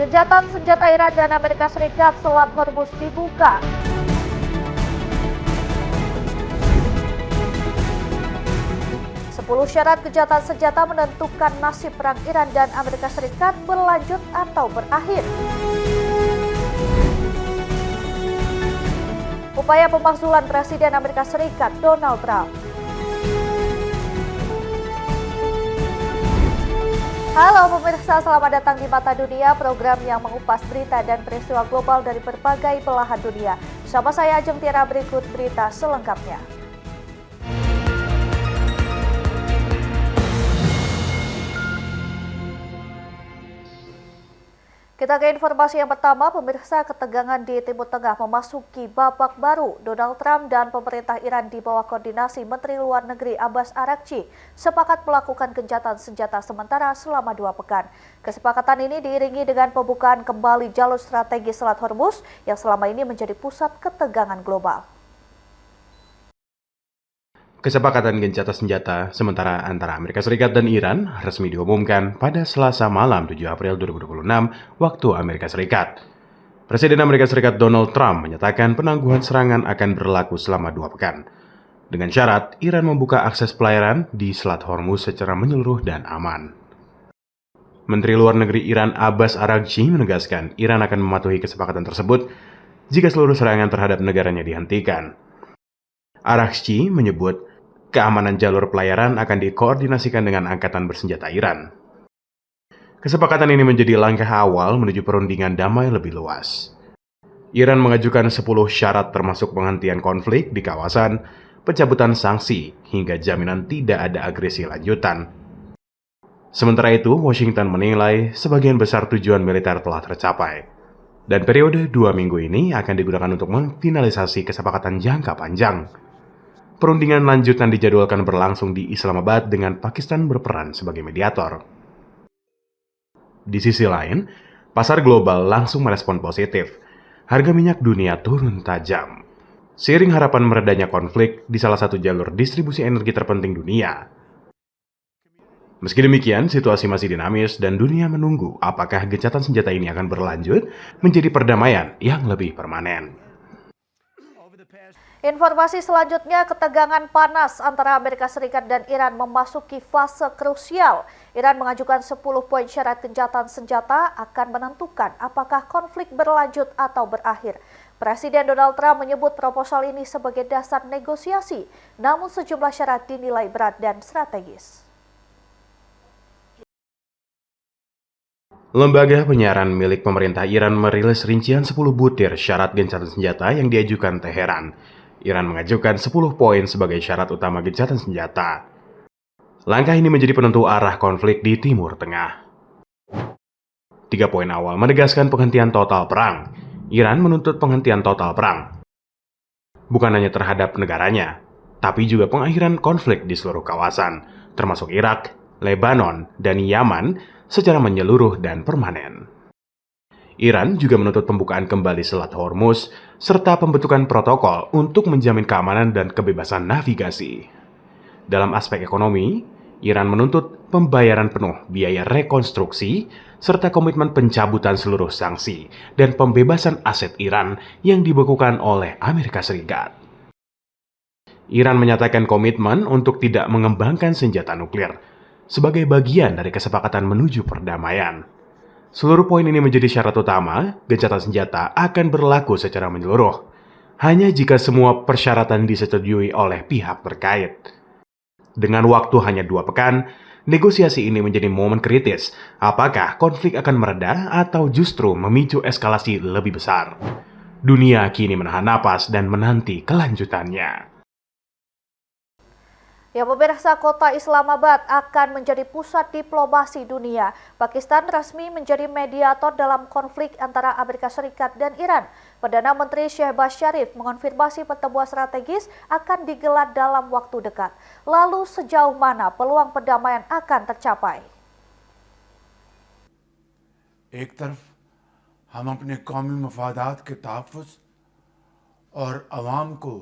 Gencatan senjata Iran dan Amerika Serikat Selat Hormuz dibuka. Sepuluh syarat gencatan senjata menentukan nasib perang Iran dan Amerika Serikat berlanjut atau berakhir. Upaya pemakzulan Presiden Amerika Serikat Donald Trump. Halo pemirsa, selamat datang di Mata Dunia, program yang mengupas berita dan peristiwa global dari berbagai belahan dunia. Bersama saya Ajeng Tiara, berikut berita selengkapnya. Kita ke informasi yang pertama, pemirsa. Ketegangan di Timur Tengah memasuki babak baru. Donald Trump dan pemerintah Iran di bawah koordinasi Menteri Luar Negeri Abbas Araghchi sepakat melakukan gencatan senjata sementara selama 2 pekan. Kesepakatan ini diiringi dengan pembukaan kembali jalur strategis Selat Hormuz yang selama ini menjadi pusat ketegangan global. Kesepakatan gencatan senjata sementara antara Amerika Serikat dan Iran resmi diumumkan pada Selasa malam 7 April 2026 waktu Amerika Serikat. Presiden Amerika Serikat Donald Trump menyatakan penangguhan serangan akan berlaku selama 2 pekan. Dengan syarat Iran membuka akses pelayaran di Selat Hormuz secara menyeluruh dan aman. Menteri Luar Negeri Iran Abbas Araghchi menegaskan Iran akan mematuhi kesepakatan tersebut jika seluruh serangan terhadap negaranya dihentikan. Araghchi menyebut keamanan jalur pelayaran akan dikoordinasikan dengan angkatan bersenjata Iran. Kesepakatan ini menjadi langkah awal menuju perundingan damai lebih luas. Iran mengajukan 10 syarat termasuk penghentian konflik di kawasan, pencabutan sanksi, hingga jaminan tidak ada agresi lanjutan. Sementara itu, Washington menilai sebagian besar tujuan militer telah tercapai. Dan periode 2 minggu ini akan digunakan untuk memfinalisasi kesepakatan jangka panjang. Perundingan lanjutan dijadwalkan berlangsung di Islamabad dengan Pakistan berperan sebagai mediator. Di sisi lain, pasar global langsung merespon positif. Harga minyak dunia turun tajam. Seiring harapan meredanya konflik di salah satu jalur distribusi energi terpenting dunia. Meski demikian, situasi masih dinamis dan dunia menunggu apakah gencatan senjata ini akan berlanjut menjadi perdamaian yang lebih permanen. Informasi selanjutnya, ketegangan panas antara Amerika Serikat dan Iran memasuki fase krusial. Iran mengajukan 10 poin syarat gencatan senjata akan menentukan apakah konflik berlanjut atau berakhir. Presiden Donald Trump menyebut proposal ini sebagai dasar negosiasi, namun sejumlah syarat dinilai berat dan strategis. Lembaga penyiaran milik pemerintah Iran merilis rincian 10 butir syarat gencatan senjata yang diajukan Teheran. Iran mengajukan 10 poin sebagai syarat utama gencatan senjata. Langkah ini menjadi penentu arah konflik di Timur Tengah. 3 poin awal menegaskan penghentian total perang. Iran menuntut penghentian total perang. Bukan hanya terhadap negaranya, tapi juga pengakhiran konflik di seluruh kawasan, termasuk Irak, Lebanon, dan Yaman secara menyeluruh dan permanen. Iran juga menuntut pembukaan kembali Selat Hormuz serta pembentukan protokol untuk menjamin keamanan dan kebebasan navigasi. Dalam aspek ekonomi, Iran menuntut pembayaran penuh biaya rekonstruksi serta komitmen pencabutan seluruh sanksi dan pembebasan aset Iran yang dibekukan oleh Amerika Serikat. Iran menyatakan komitmen untuk tidak mengembangkan senjata nuklir sebagai bagian dari kesepakatan menuju perdamaian. Seluruh poin ini menjadi syarat utama, gencatan senjata akan berlaku secara menyeluruh, hanya jika semua persyaratan disetujui oleh pihak terkait. Dengan waktu hanya 2 pekan, negosiasi ini menjadi momen kritis. Apakah konflik akan mereda atau justru memicu eskalasi lebih besar? Dunia kini menahan napas dan menanti kelanjutannya. Ya pemirsa, kota Islamabad akan menjadi pusat diplomasi dunia. Pakistan resmi menjadi mediator dalam konflik antara Amerika Serikat dan Iran. Perdana Menteri Shehbaz Sharif mengonfirmasi pertemuan strategis akan digelar dalam waktu dekat. Lalu sejauh mana peluang perdamaian akan tercapai? एक तरफ हम अपने कौमी मफादात के तहफ़्फ़ुज़ और अवाम को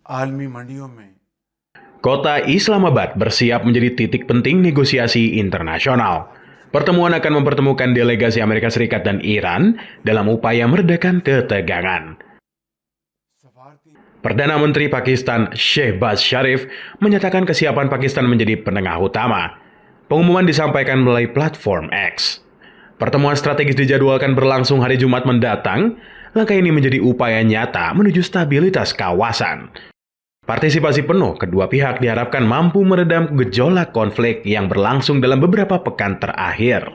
आलमी मंडियों में Kota Islamabad bersiap menjadi titik penting negosiasi internasional. Pertemuan akan mempertemukan delegasi Amerika Serikat dan Iran dalam upaya meredakan ketegangan. Perdana Menteri Pakistan Shehbaz Sharif menyatakan kesiapan Pakistan menjadi penengah utama. Pengumuman disampaikan melalui platform X. Pertemuan strategis dijadwalkan berlangsung hari Jumat mendatang. Langkah ini menjadi upaya nyata menuju stabilitas kawasan. Partisipasi penuh kedua pihak diharapkan mampu meredam gejolak konflik yang berlangsung dalam beberapa pekan terakhir.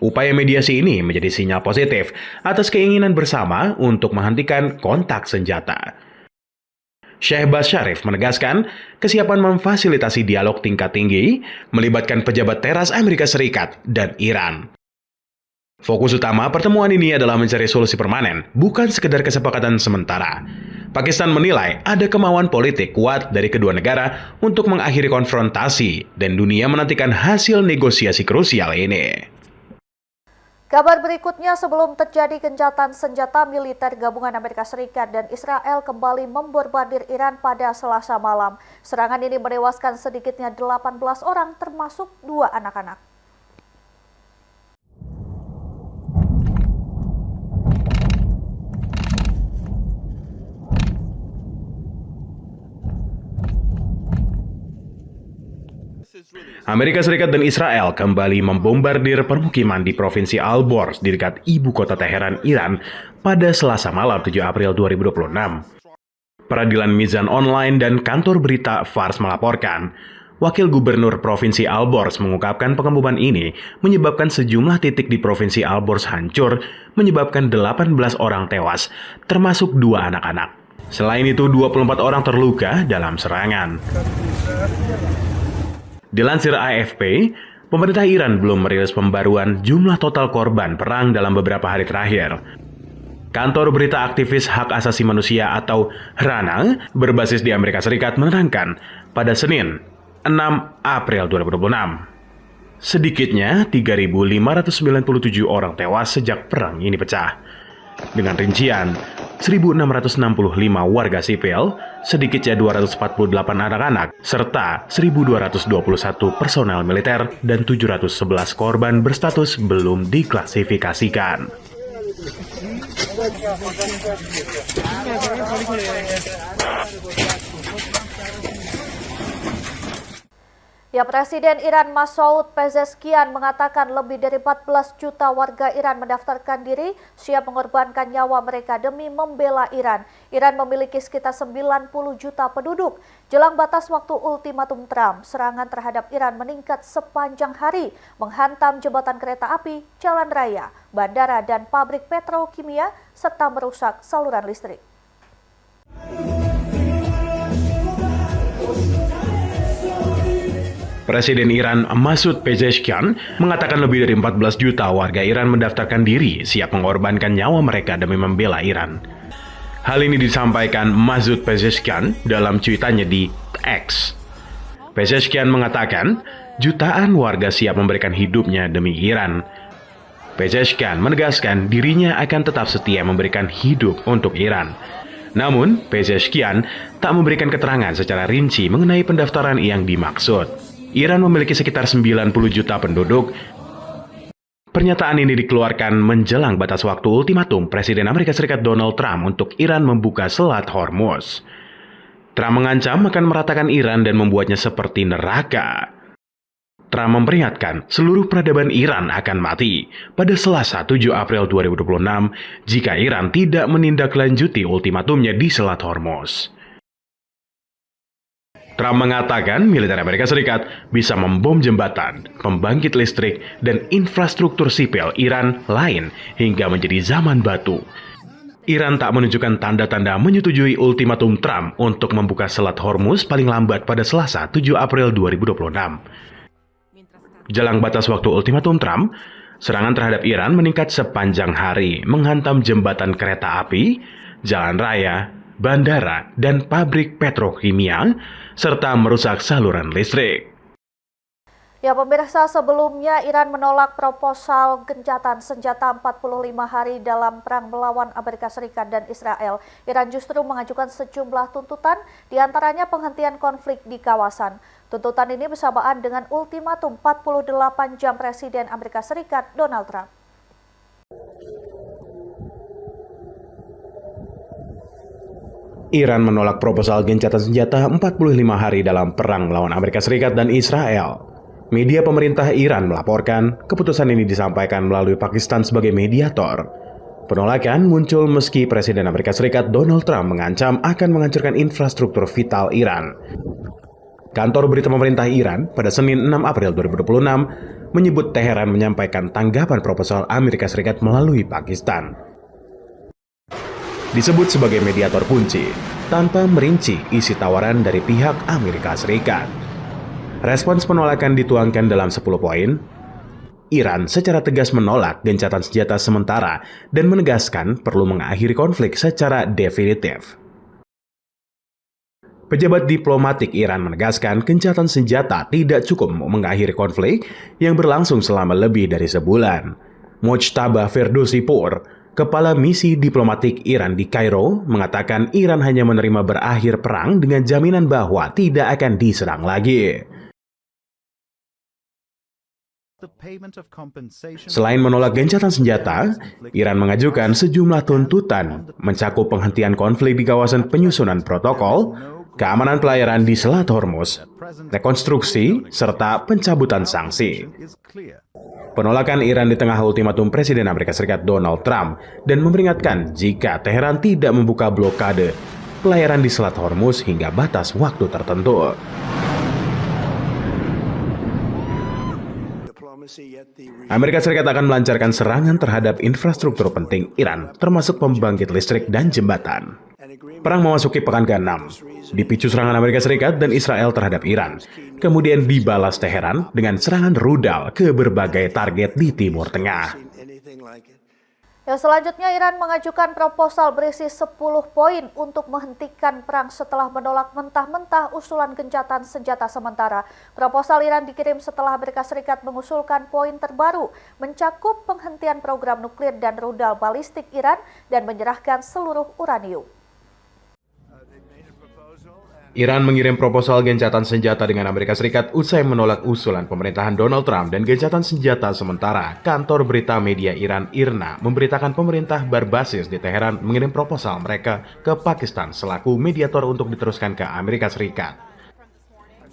Upaya mediasi ini menjadi sinyal positif atas keinginan bersama untuk menghentikan kontak senjata. Shehbaz Sharif menegaskan kesiapan memfasilitasi dialog tingkat tinggi melibatkan pejabat teras Amerika Serikat dan Iran. Fokus utama pertemuan ini adalah mencari solusi permanen, bukan sekedar kesepakatan sementara. Pakistan menilai ada kemauan politik kuat dari kedua negara untuk mengakhiri konfrontasi dan dunia menantikan hasil negosiasi krusial ini. Kabar berikutnya, sebelum terjadi gencatan senjata, militer gabungan Amerika Serikat dan Israel kembali membombardir Iran pada Selasa malam. Serangan ini menewaskan sedikitnya 18 orang termasuk 2 anak-anak. Amerika Serikat dan Israel kembali membombardir permukiman di Provinsi Al-Bors di dekat ibu kota Teheran, Iran pada Selasa malam 7 April 2026. Peradilan Mizan Online dan kantor berita Fars melaporkan, Wakil Gubernur Provinsi Al-Bors mengungkapkan pengeboman ini menyebabkan sejumlah titik di Provinsi Al-Bors hancur, menyebabkan 18 orang tewas, termasuk 2 anak-anak. Selain itu, 24 orang terluka dalam serangan. Dilansir AFP, pemerintah Iran belum merilis pembaruan jumlah total korban perang dalam beberapa hari terakhir. Kantor berita aktivis hak asasi manusia atau HRANA berbasis di Amerika Serikat menerangkan pada Senin, 6 April 2026. Sedikitnya 3.597 orang tewas sejak perang ini pecah. Dengan rincian, 1.665 warga sipil, sedikitnya 248 anak-anak, serta 1.221 personel militer dan 711 korban berstatus belum diklasifikasikan. Ya, Presiden Iran Masoud Pezeshkian mengatakan lebih dari 14 juta warga Iran mendaftarkan diri siap mengorbankan nyawa mereka demi membela Iran. Iran memiliki sekitar 90 juta penduduk. Jelang batas waktu ultimatum Trump, serangan terhadap Iran meningkat sepanjang hari, menghantam jembatan kereta api, jalan raya, bandara, dan pabrik petrokimia, serta merusak saluran listrik. Presiden Iran Masoud Pezeshkian mengatakan lebih dari 14 juta warga Iran mendaftarkan diri siap mengorbankan nyawa mereka demi membela Iran. Hal ini disampaikan Masoud Pezeshkian dalam cuitannya di X. Pezeshkian mengatakan jutaan warga siap memberikan hidupnya demi Iran. Pezeshkian menegaskan dirinya akan tetap setia memberikan hidup untuk Iran. Namun, Pezeshkian tak memberikan keterangan secara rinci mengenai pendaftaran yang dimaksud. Iran memiliki sekitar 90 juta penduduk. Pernyataan ini dikeluarkan menjelang batas waktu ultimatum Presiden Amerika Serikat Donald Trump untuk Iran membuka Selat Hormuz. Trump mengancam akan meratakan Iran dan membuatnya seperti neraka. Trump memperingatkan seluruh peradaban Iran akan mati pada Selasa 7 April 2026 jika Iran tidak menindaklanjuti ultimatumnya di Selat Hormuz. Trump mengatakan militer Amerika Serikat bisa membom jembatan, pembangkit listrik, dan infrastruktur sipil Iran lain hingga menjadi zaman batu. Iran tak menunjukkan tanda-tanda menyetujui ultimatum Trump untuk membuka Selat Hormuz paling lambat pada Selasa 7 April 2026. Jelang batas waktu ultimatum Trump, serangan terhadap Iran meningkat sepanjang hari, menghantam jembatan kereta api, jalan raya, bandara, dan pabrik petrokimia, serta merusak saluran listrik. Ya pemirsa, sebelumnya Iran menolak proposal gencatan senjata 45 hari dalam perang melawan Amerika Serikat dan Israel. Iran justru mengajukan sejumlah tuntutan, diantaranya penghentian konflik di kawasan. Tuntutan ini bersamaan dengan ultimatum 48 jam Presiden Amerika Serikat Donald Trump. Iran menolak proposal gencatan senjata 45 hari dalam perang melawan Amerika Serikat dan Israel. Media pemerintah Iran melaporkan keputusan ini disampaikan melalui Pakistan sebagai mediator. Penolakan muncul meski Presiden Amerika Serikat Donald Trump mengancam akan menghancurkan infrastruktur vital Iran. Kantor berita pemerintah Iran pada Senin 6 April 2026 menyebut Teheran menyampaikan tanggapan proposal Amerika Serikat melalui Pakistan. Disebut sebagai mediator kunci, tanpa merinci isi tawaran dari pihak Amerika Serikat. Respons penolakan dituangkan dalam 10 poin. Iran secara tegas menolak gencatan senjata sementara dan menegaskan perlu mengakhiri konflik secara definitif. Pejabat diplomatik Iran menegaskan gencatan senjata tidak cukup mengakhiri konflik yang berlangsung selama lebih dari sebulan. Mojtaba Firdousi-Pur, Kepala Misi Diplomatik Iran di Kairo, mengatakan Iran hanya menerima berakhir perang dengan jaminan bahwa tidak akan diserang lagi. Selain menolak gencatan senjata, Iran mengajukan sejumlah tuntutan mencakup penghentian konflik di kawasan penyusunan protokol, keamanan pelayaran di Selat Hormuz, rekonstruksi, serta pencabutan sanksi. Penolakan Iran di tengah ultimatum Presiden Amerika Serikat Donald Trump dan memperingatkan jika Teheran tidak membuka blokade pelayaran di Selat Hormuz hingga batas waktu tertentu. Amerika Serikat akan melancarkan serangan terhadap infrastruktur penting Iran, termasuk pembangkit listrik dan jembatan. Perang memasuki pekan ke-6, dipicu serangan Amerika Serikat dan Israel terhadap Iran, kemudian dibalas Teheran dengan serangan rudal ke berbagai target di Timur Tengah. Ya, selanjutnya Iran mengajukan proposal berisi 10 poin untuk menghentikan perang setelah menolak mentah-mentah usulan gencatan senjata sementara. Proposal Iran dikirim setelah Amerika Serikat mengusulkan poin terbaru mencakup penghentian program nuklir dan rudal balistik Iran dan menyerahkan seluruh uranium. Iran mengirim proposal gencatan senjata dengan Amerika Serikat usai menolak usulan pemerintahan Donald Trump dan gencatan senjata sementara. Kantor berita media Iran IRNA memberitakan pemerintah berbasis di Teheran mengirim proposal mereka ke Pakistan selaku mediator untuk diteruskan ke Amerika Serikat.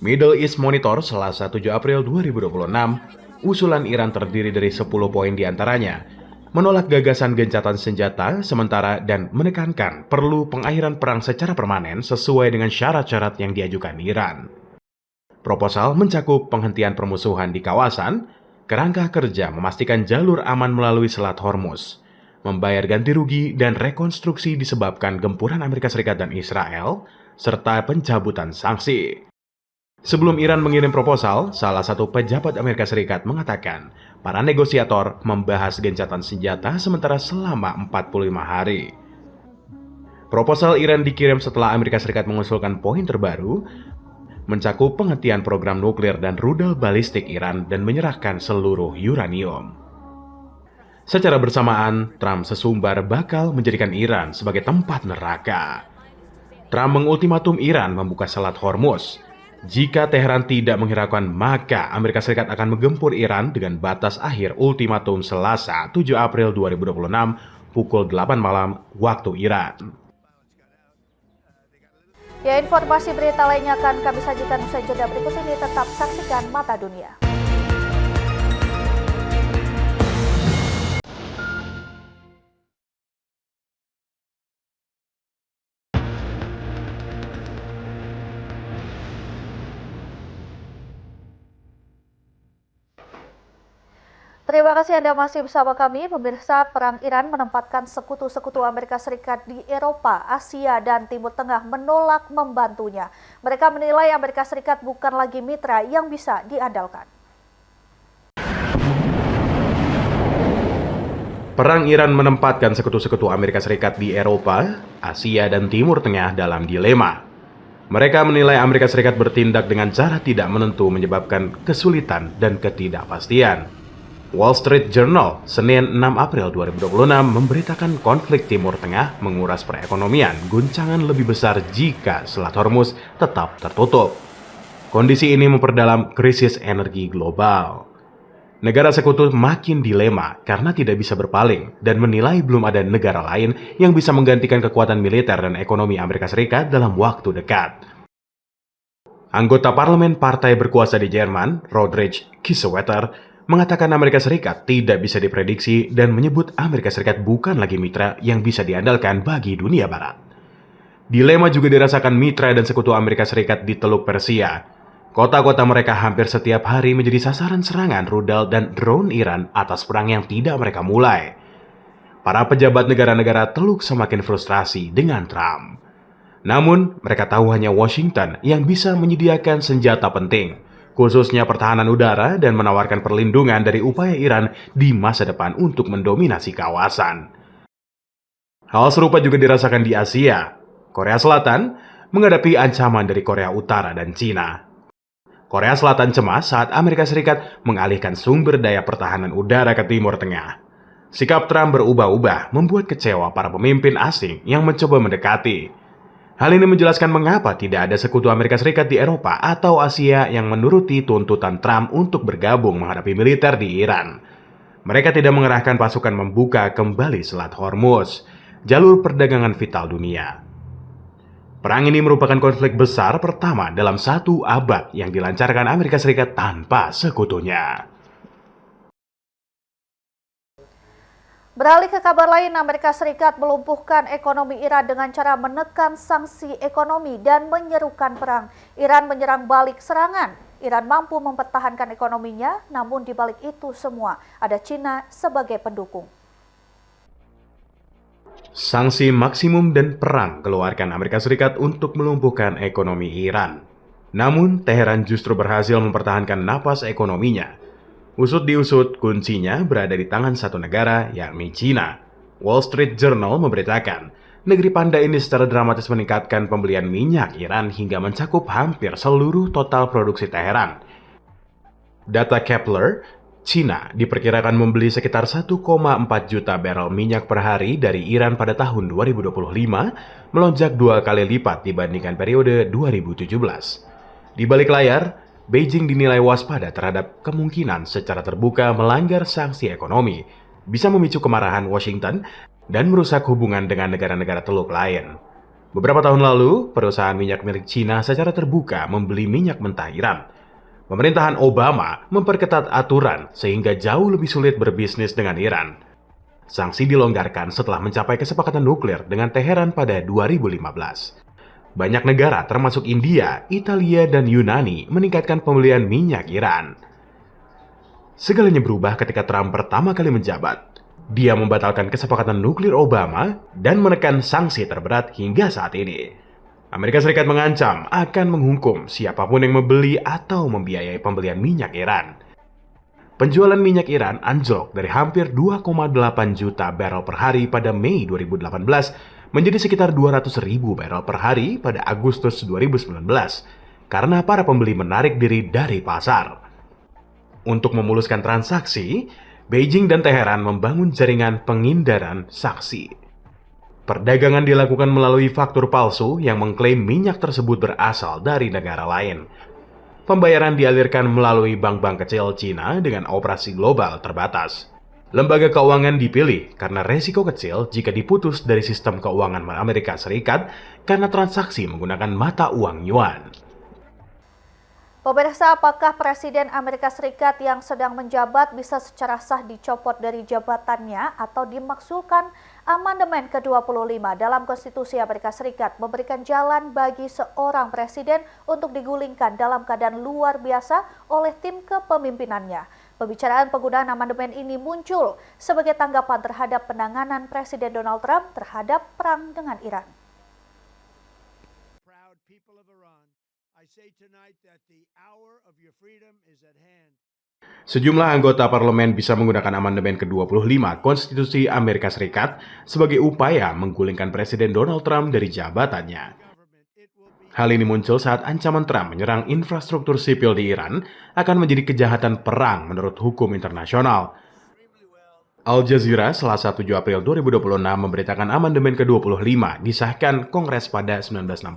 Middle East Monitor Selasa 7 April 2026, usulan Iran terdiri dari 10 poin diantaranya. Menolak gagasan gencatan senjata sementara dan menekankan perlu pengakhiran perang secara permanen sesuai dengan syarat-syarat yang diajukan Iran. Proposal mencakup penghentian permusuhan di kawasan, kerangka kerja memastikan jalur aman melalui Selat Hormuz, membayar ganti rugi dan rekonstruksi disebabkan gempuran Amerika Serikat dan Israel, serta pencabutan sanksi. Sebelum Iran mengirim proposal, salah satu pejabat Amerika Serikat mengatakan para negosiator membahas gencatan senjata sementara selama 45 hari. Proposal Iran dikirim setelah Amerika Serikat mengusulkan poin terbaru, mencakup penghentian program nuklir dan rudal balistik Iran dan menyerahkan seluruh uranium. Secara bersamaan, Trump sesumbar bakal menjadikan Iran sebagai tempat neraka. Trump mengultimatum Iran membuka Selat Hormuz. Jika Teheran tidak menghiraukan, maka Amerika Serikat akan menggempur Iran dengan batas akhir ultimatum Selasa 7 April 2026 pukul 8 malam waktu Iran. Ya, informasi berita lainnya akan kami sajikan usai jeda berikut ini. Tetap saksikan Mata Dunia. Terima kasih Anda masih bersama kami. Pemirsa, perang Iran menempatkan sekutu-sekutu Amerika Serikat di Eropa, Asia, dan Timur Tengah menolak membantunya. Mereka menilai Amerika Serikat bukan lagi mitra yang bisa diandalkan. Perang Iran menempatkan sekutu-sekutu Amerika Serikat di Eropa, Asia, dan Timur Tengah dalam dilema. Mereka menilai Amerika Serikat bertindak dengan cara tidak menentu menyebabkan kesulitan dan ketidakpastian. Wall Street Journal, Senin 6 April 2026 memberitakan konflik Timur Tengah menguras perekonomian guncangan lebih besar jika Selat Hormuz tetap tertutup. Kondisi ini memperdalam krisis energi global. Negara sekutu makin dilema karena tidak bisa berpaling dan menilai belum ada negara lain yang bisa menggantikan kekuatan militer dan ekonomi Amerika Serikat dalam waktu dekat. Anggota parlemen partai berkuasa di Jerman, Rodrich Kiesewetter, mengatakan Amerika Serikat tidak bisa diprediksi dan menyebut Amerika Serikat bukan lagi mitra yang bisa diandalkan bagi dunia barat. Dilema juga dirasakan mitra dan sekutu Amerika Serikat di Teluk Persia. Kota-kota mereka hampir setiap hari menjadi sasaran serangan rudal dan drone Iran atas perang yang tidak mereka mulai. Para pejabat negara-negara Teluk semakin frustrasi dengan Trump. Namun, mereka tahu hanya Washington yang bisa menyediakan senjata penting, khususnya pertahanan udara dan menawarkan perlindungan dari upaya Iran di masa depan untuk mendominasi kawasan. Hal serupa juga dirasakan di Asia. Korea Selatan menghadapi ancaman dari Korea Utara dan Cina. Korea Selatan cemas saat Amerika Serikat mengalihkan sumber daya pertahanan udara ke Timur Tengah. Sikap Trump berubah-ubah membuat kecewa para pemimpin asing yang mencoba mendekati. Hal ini menjelaskan mengapa tidak ada sekutu Amerika Serikat di Eropa atau Asia yang menuruti tuntutan Trump untuk bergabung menghadapi militer di Iran. Mereka tidak mengerahkan pasukan membuka kembali Selat Hormuz, jalur perdagangan vital dunia. Perang ini merupakan konflik besar pertama dalam 1 abad yang dilancarkan Amerika Serikat tanpa sekutunya. Beralih ke kabar lain, Amerika Serikat melumpuhkan ekonomi Iran dengan cara menekan sanksi ekonomi dan menyerukan perang. Iran menyerang balik serangan. Iran mampu mempertahankan ekonominya, namun di balik itu semua ada Cina sebagai pendukung. Sanksi maksimum dan perang keluarkan Amerika Serikat untuk melumpuhkan ekonomi Iran. Namun, Teheran justru berhasil mempertahankan napas ekonominya. Usut diusut, kuncinya berada di tangan satu negara, yakni Cina. Wall Street Journal memberitakan, negeri panda ini secara dramatis meningkatkan pembelian minyak Iran hingga mencakup hampir seluruh total produksi Teheran. Data Kepler, Cina diperkirakan membeli sekitar 1,4 juta barrel minyak per hari dari Iran pada tahun 2025, melonjak 2 kali lipat dibandingkan periode 2017. Di balik layar, Beijing dinilai waspada terhadap kemungkinan secara terbuka melanggar sanksi ekonomi, bisa memicu kemarahan Washington dan merusak hubungan dengan negara-negara Teluk lain. Beberapa tahun lalu, perusahaan minyak milik Cina secara terbuka membeli minyak mentah Iran. Pemerintahan Obama memperketat aturan sehingga jauh lebih sulit berbisnis dengan Iran. Sanksi dilonggarkan setelah mencapai kesepakatan nuklir dengan Teheran pada 2015. Banyak negara termasuk India, Italia, dan Yunani meningkatkan pembelian minyak Iran. Segalanya berubah ketika Trump pertama kali menjabat. Dia membatalkan kesepakatan nuklir Obama dan menekan sanksi terberat hingga saat ini. Amerika Serikat mengancam akan menghukum siapapun yang membeli atau membiayai pembelian minyak Iran. Penjualan minyak Iran anjlok dari hampir 2,8 juta barrel per hari pada Mei 2018 menjadi sekitar 200.000 barrel per hari pada Agustus 2019 karena para pembeli menarik diri dari pasar. Untuk memuluskan transaksi, Beijing dan Teheran membangun jaringan pengindaran saksi. Perdagangan dilakukan melalui faktur palsu yang mengklaim minyak tersebut berasal dari negara lain. Pembayaran dialirkan melalui bank-bank kecil Cina dengan operasi global terbatas. Lembaga keuangan dipilih karena resiko kecil jika diputus dari sistem keuangan Amerika Serikat karena transaksi menggunakan mata uang yuan. Pemirsa, apakah Presiden Amerika Serikat yang sedang menjabat bisa secara sah dicopot dari jabatannya atau dimaksudkan amandemen ke-25 dalam Konstitusi Amerika Serikat memberikan jalan bagi seorang presiden untuk digulingkan dalam keadaan luar biasa oleh tim kepemimpinannya. Pembicaraan penggunaan amandemen ini muncul sebagai tanggapan terhadap penanganan Presiden Donald Trump terhadap perang dengan Iran. Sejumlah anggota parlemen bisa menggunakan amandemen ke-25 Konstitusi Amerika Serikat sebagai upaya menggulingkan Presiden Donald Trump dari jabatannya. Hal ini muncul saat ancaman Trump menyerang infrastruktur sipil di Iran akan menjadi kejahatan perang menurut hukum internasional. Al Jazeera Selasa 7 April 2026 memberitakan amandemen ke-25 disahkan Kongres pada 1965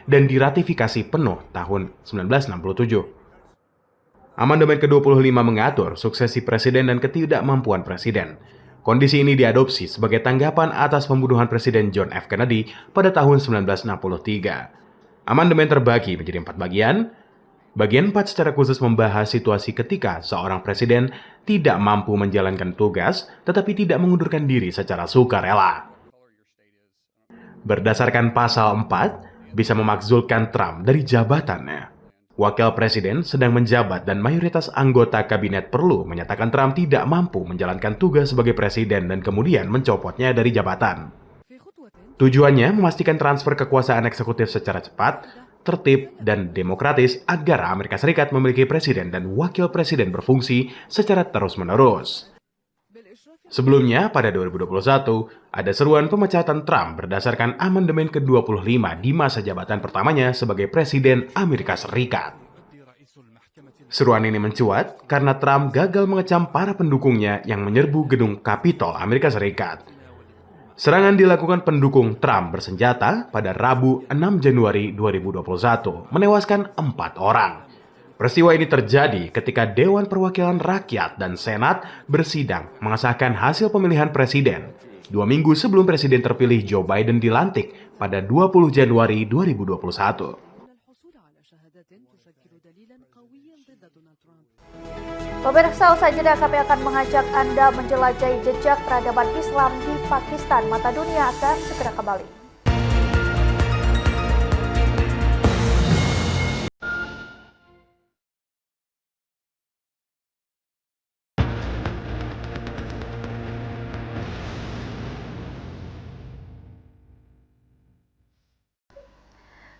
dan diratifikasi penuh tahun 1967. Amandemen ke-25 mengatur suksesi presiden dan ketidakmampuan presiden. Kondisi ini diadopsi sebagai tanggapan atas pembunuhan Presiden John F. Kennedy pada tahun 1963. Amandemen terbagi menjadi 4 bagian. Bagian 4 secara khusus membahas situasi ketika seorang presiden tidak mampu menjalankan tugas tetapi tidak mengundurkan diri secara sukarela. Berdasarkan pasal 4, bisa memakzulkan Trump dari jabatannya. Wakil presiden sedang menjabat dan mayoritas anggota kabinet perlu menyatakan Trump tidak mampu menjalankan tugas sebagai presiden dan kemudian mencopotnya dari jabatan. Tujuannya memastikan transfer kekuasaan eksekutif secara cepat, tertib, dan demokratis agar Amerika Serikat memiliki presiden dan wakil presiden berfungsi secara terus-menerus. Sebelumnya, pada 2021, ada seruan pemecatan Trump berdasarkan amandemen ke-25 di masa jabatan pertamanya sebagai Presiden Amerika Serikat. Seruan ini mencuat karena Trump gagal mengecam para pendukungnya yang menyerbu gedung Kapitol Amerika Serikat. Serangan dilakukan pendukung Trump bersenjata pada Rabu 6 Januari 2021, menewaskan 4 orang. Peristiwa ini terjadi ketika Dewan Perwakilan Rakyat dan Senat bersidang mengesahkan hasil pemilihan presiden 2 minggu sebelum Presiden terpilih Joe Biden dilantik pada 20 Januari 2021. Pemirsa, usai jeda kami akan mengajak Anda menjelajahi jejak peradaban Islam di Pakistan. Mata Dunia akan segera kembali.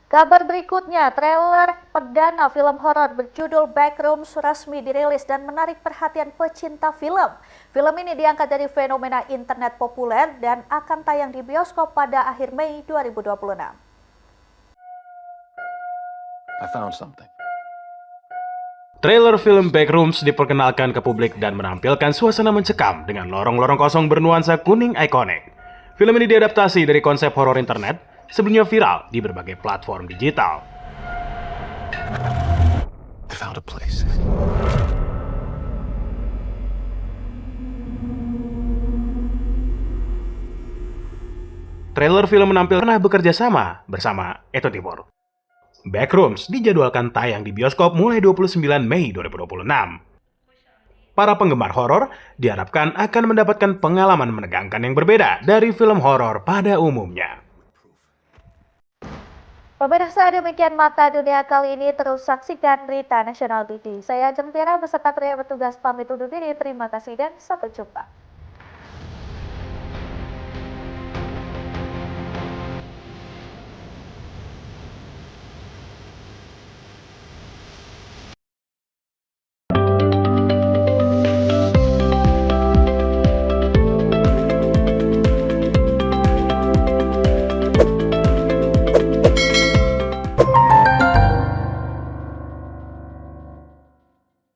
Kabar berikutnya, trailer perdana film horor berjudul Backrooms resmi dirilis dan menarik perhatian pecinta film. Film ini diangkat dari fenomena internet populer dan akan tayang di bioskop pada akhir Mei 2026. I found something. Trailer film Backrooms diperkenalkan ke publik dan menampilkan suasana mencekam dengan lorong-lorong kosong bernuansa kuning ikonik. Film ini diadaptasi dari konsep horor internet, sebelumnya viral di berbagai platform digital. I found a place. Trailer film menampilkan pernah bekerja sama bersama A24. Backrooms dijadwalkan tayang di bioskop mulai 29 Mei 2026. Para penggemar horor diharapkan akan mendapatkan pengalaman menegangkan yang berbeda dari film horor pada umumnya. Pemirsa, demikian Mata Dunia kali ini. Terus saksikan berita Nasional TV. Saya Jentera beserta pria bertugas pamit undur diri. Terima kasih dan sampai jumpa.